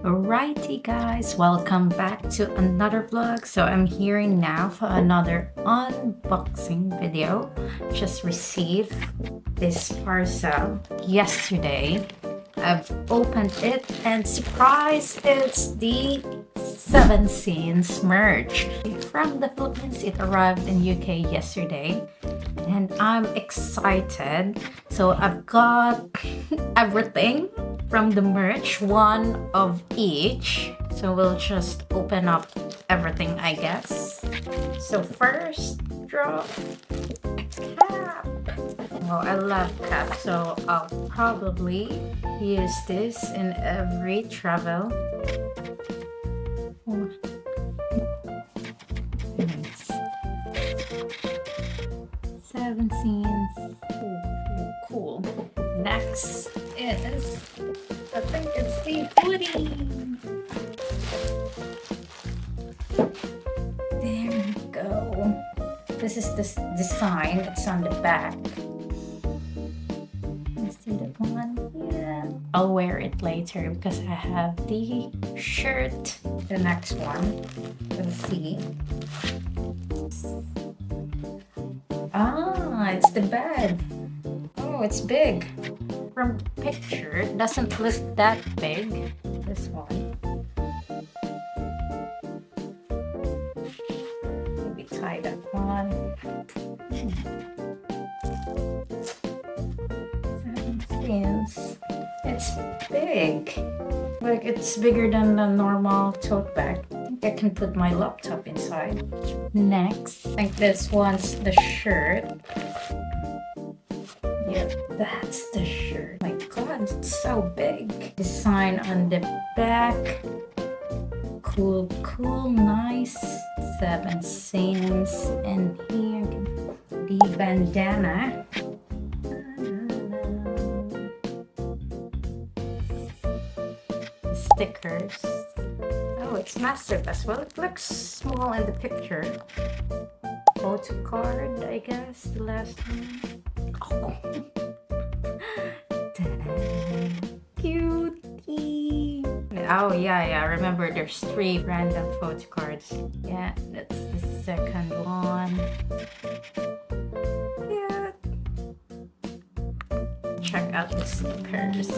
Alrighty guys, welcome back to another vlog. So I'm here now for another unboxing video. Just received this parcel yesterday. I've opened it and surprise, it's the 7 Scenes merch from the Philippines. It arrived in UK yesterday and I'm excited. So I've got everything from the merch, one of each. So we'll just open up everything, I guess. So first, draw a cap. Oh, I love caps, so I'll probably use this in every travel. Oh. Nice. 7 Scenes. Ooh, cool. Next is, I think it's the hoodie. There we go. This is the design. It's on the back. You see that one? Yeah. I'll wear it later because I have the shirt. The next one. Let's see. Ah, it's the bed. Oh, it's big. From picture, it doesn't look that big. This one. Maybe tie that one. 7 Scenes. It's big. Like it's bigger than a normal tote bag. I think I can put my laptop inside. Next, I think this one's the shirt. Yeah, that's the shirt. My god, it's so big. Design on the back. Cool, nice. 7 Scenes. And here, the bandana. Stickers. Oh, it's massive as well. It looks small in the picture. Photo card, I guess, the last one. Oh. Cutie. Oh yeah, remember there's 3 random photo cards. Yeah, that's the second one. Yeah. Check out the stickers.